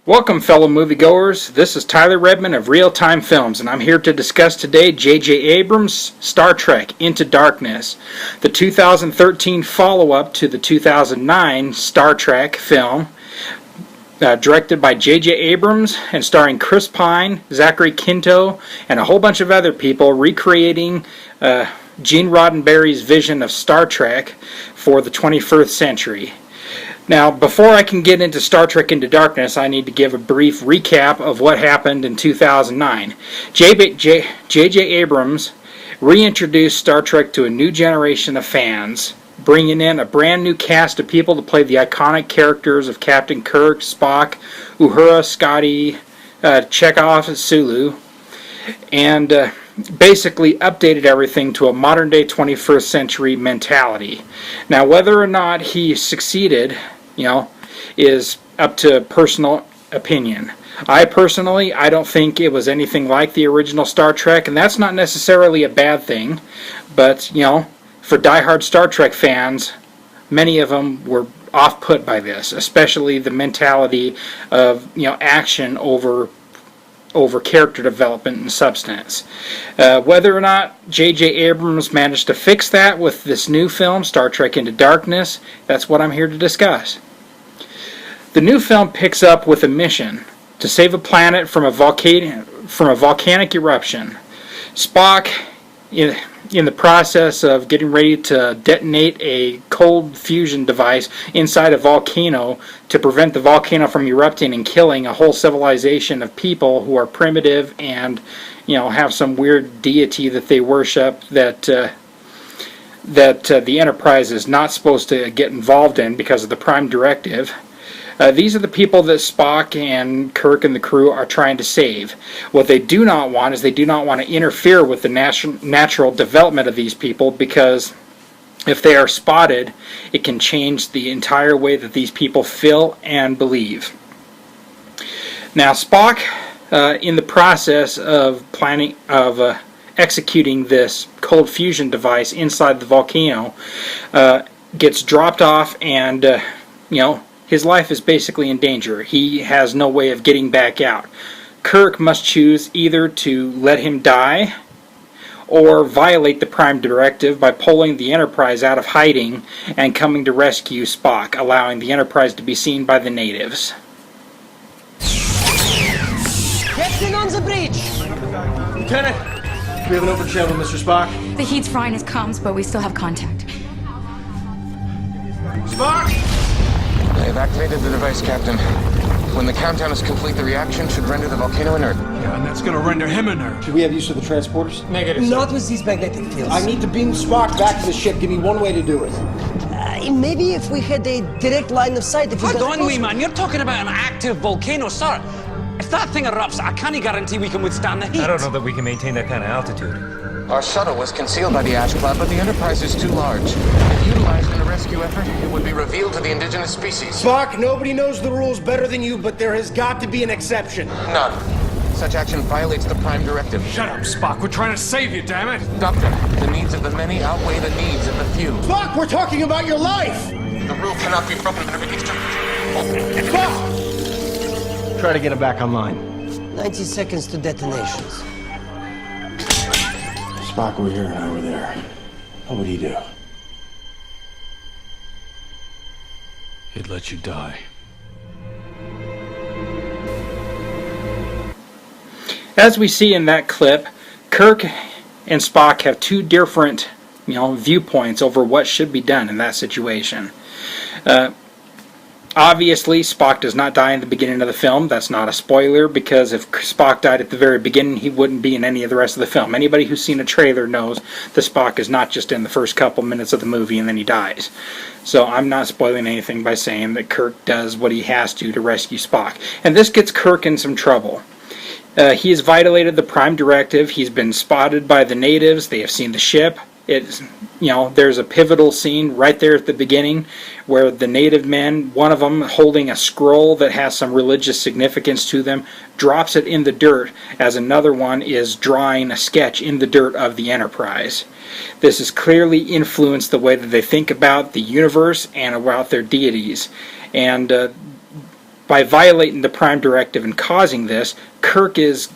Welcome, fellow moviegoers. This is Tyler Redman of Real Time Films, and I'm here to discuss today J.J. Abrams' Star Trek Into Darkness, the 2013 follow-up to the 2009 Star Trek film, directed by J.J. Abrams and starring Chris Pine, Zachary Quinto, and a whole bunch of other people recreating Gene Roddenberry's vision of Star Trek for the 21st century. Now, before I can get into Star Trek Into Darkness, I need to give a brief recap of what happened in 2009. J.J. Abrams reintroduced Star Trek to a new generation of fans, bringing in a brand new cast of people to play the iconic characters of Captain Kirk, Spock, Uhura, Scotty, Chekhov, and Sulu, and basically updated everything to a modern-day 21st century mentality. Now, whether or not he succeeded, is up to personal opinion. I don't think it was anything like the original Star Trek, and that's not necessarily a bad thing, but, for diehard Star Trek fans, many of them were off-put by this, especially the mentality of, action over character development and substance. Whether or not J.J. Abrams managed to fix that with this new film, Star Trek Into Darkness, that's what I'm here to discuss. The new film picks up with a mission to save a planet from a volcanic eruption. Spock, in the process of getting ready to detonate a cold fusion device inside a volcano to prevent the volcano from erupting and killing a whole civilization of people who are primitive and, have some weird deity that they worship that the Enterprise is not supposed to get involved in because of the Prime Directive. These are the people that Spock and Kirk and the crew are trying to save. What they do not want is they do not want to interfere with the natural development of these people, because if they are spotted, it can change the entire way that these people feel and believe. Now, Spock, in the process of executing this cold fusion device inside the volcano, gets dropped off and, his life is basically in danger. He has no way of getting back out. Kirk must choose either to let him die or violate the Prime Directive by pulling the Enterprise out of hiding and coming to rescue Spock, allowing the Enterprise to be seen by the natives. Captain on the bridge! Lieutenant, we have an open channel, Mr. Spock. The heat's frying his comms, but we still have contact. Spock! I have activated the device, Captain. When the countdown is complete, the reaction should render the volcano inert. Yeah, and that's gonna render him inert. Should we have use of the transporters? Negative. Not with these magnetic fields. I need to beam Spock back to the ship. Give me one way to do it. Maybe if we had a direct line of sight. If Hold on, wee man. You're talking about an active volcano, sir. If that thing erupts, I can't guarantee we can withstand the heat. I don't know that we can maintain that kind of altitude. Our shuttle was concealed by the ash cloud, but the Enterprise is too large. If utilized in a rescue effort, it would be revealed to the indigenous species. Spock, nobody knows the rules better than you, but there has got to be an exception. None. Such action violates the Prime Directive. Shut up, Spock. We're trying to save you, damn it. Doctor, the needs of the many outweigh the needs of the few. Spock, we're talking about your life! The rule cannot be broken under any circumstances. Spock! Try to get him back online. 90 seconds to detonations. Spock over here and I were there. What would he do? He'd let you die. As we see in that clip, Kirk and Spock have two different, viewpoints over what should be done in that situation. Obviously, Spock does not die in the beginning of the film. That's not a spoiler, because if Spock died at the very beginning, he wouldn't be in any of the rest of the film. Anybody who's seen a trailer knows that Spock is not just in the first couple minutes of the movie and then he dies. So I'm not spoiling anything by saying that Kirk does what he has to rescue Spock. And this gets Kirk in some trouble. He has violated the Prime Directive. He's been spotted by the natives. They have seen the ship. There's a pivotal scene right there at the beginning where the native men, one of them holding a scroll that has some religious significance to them, drops it in the dirt as another one is drawing a sketch in the dirt of the Enterprise. This has clearly influenced the way that they think about the universe and about their deities. And by violating the Prime Directive and causing this, Kirk is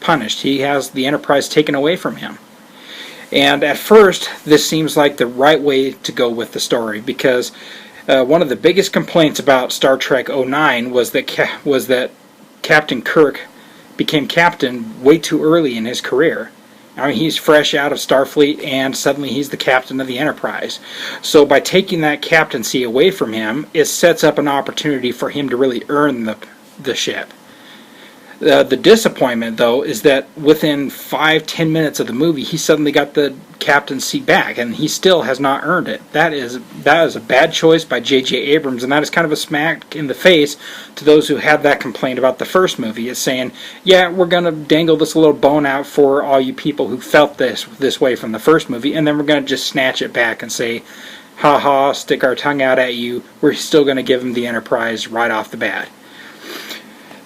punished. He has the Enterprise taken away from him. And at first, this seems like the right way to go with the story, because one of the biggest complaints about Star Trek 09 was that Captain Kirk became captain way too early in his career. I mean, he's fresh out of Starfleet, and suddenly he's the captain of the Enterprise. So by taking that captaincy away from him, it sets up an opportunity for him to really earn the ship. The disappointment, though, is that within 5-10 minutes of the movie, he suddenly got the captaincy back, and he still has not earned it. That is a bad choice by J.J. Abrams, and that is kind of a smack in the face to those who had that complaint about the first movie. It's saying, yeah, we're going to dangle this little bone out for all you people who felt this way from the first movie, and then we're going to just snatch it back and say, ha ha, stick our tongue out at you. We're still going to give him the Enterprise right off the bat.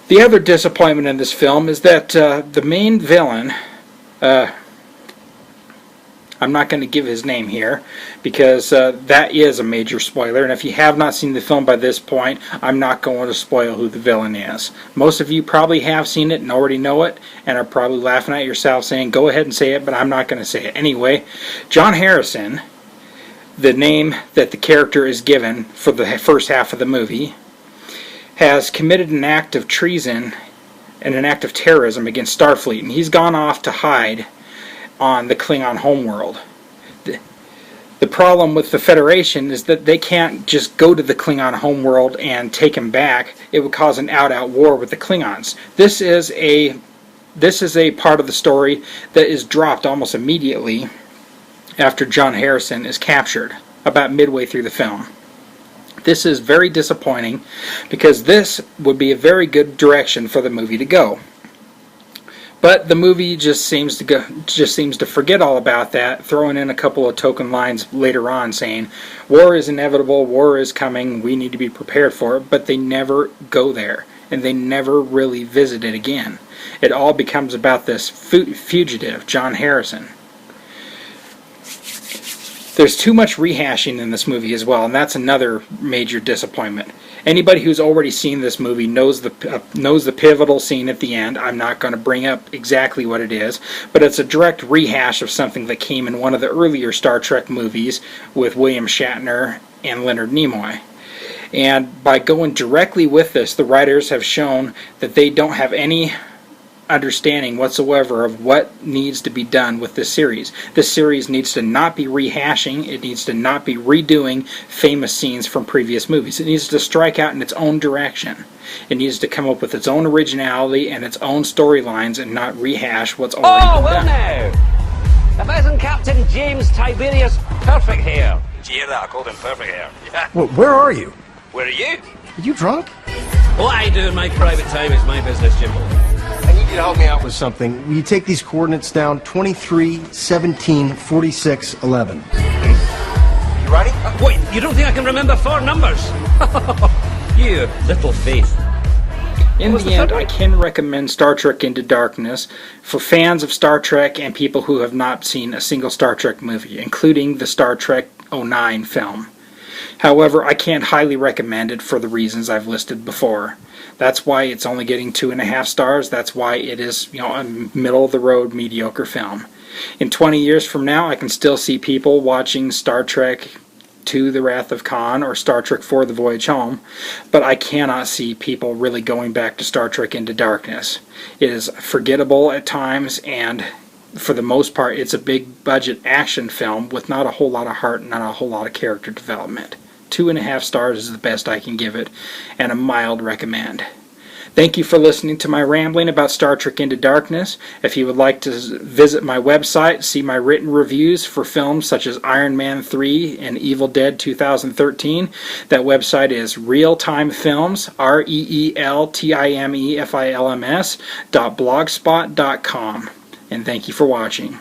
The other disappointment in this film is that the main villain, I'm not going to give his name here because that is a major spoiler, and if you have not seen the film by this point, I'm not going to spoil who the villain is. Most of you probably have seen it and already know it, and are probably laughing at yourself saying, go ahead and say it, but I'm not going to say it. Anyway, John Harrison, the name that the character is given for the first half of the movie, has committed an act of treason and an act of terrorism against Starfleet, and he's gone off to hide on the Klingon homeworld. The problem with the Federation is that they can't just go to the Klingon homeworld and take him back. It would cause an out-out war with the Klingons. This is a part of the story that is dropped almost immediately after John Harrison is captured, about midway through the film. This is very disappointing because this would be a very good direction for the movie to go. But the movie just seems to forget all about that, throwing in a couple of token lines later on saying, war is inevitable, war is coming, we need to be prepared for it, but they never go there, and they never really visit it again. It all becomes about this fugitive, John Harrison. There's too much rehashing in this movie as well, and that's another major disappointment. Anybody who's already seen this movie knows the pivotal scene at the end. I'm not going to bring up exactly what it is, but it's a direct rehash of something that came in one of the earlier Star Trek movies with William Shatner and Leonard Nimoy. And by going directly with this, the writers have shown that they don't have any understanding whatsoever of what needs to be done with this series. This series needs to not be rehashing, it needs to not be redoing famous scenes from previous movies. It needs to strike out in its own direction. It needs to come up with its own originality and its own storylines and not rehash what's already been done. Now, if isn't Captain James Tiberius Perfect Hair? Did you hear that? I called him Perfect Hair. Yeah. Where are you? Where are you? Are you drunk? What I do in my private time is my business, Jimbo. I need you to help me out with something. Will you take these coordinates down? 23, 17, 46, 11. You ready? Wait, you don't think I can remember 4 numbers? You little faith. In the end, I can recommend Star Trek Into Darkness for fans of Star Trek and people who have not seen a single Star Trek movie, including the Star Trek 09 film. However, I can't highly recommend it for the reasons I've listed before. That's why it's only getting 2.5 stars. That's why it is, a middle-of-the-road mediocre film. In 20 years from now, I can still see people watching Star Trek II: The Wrath of Khan or Star Trek IV: The Voyage Home, but I cannot see people really going back to Star Trek Into Darkness. It is forgettable at times, and for the most part, it's a big-budget action film with not a whole lot of heart and not a whole lot of character development. 2.5 stars is the best I can give it, and a mild recommend. Thank you for listening to my rambling about Star Trek Into Darkness. If you would like to visit my website, see my written reviews for films such as Iron Man 3 and Evil Dead 2013, that website is realtimefilms, REELTIMEFILMS.blogspot.com. And thank you for watching.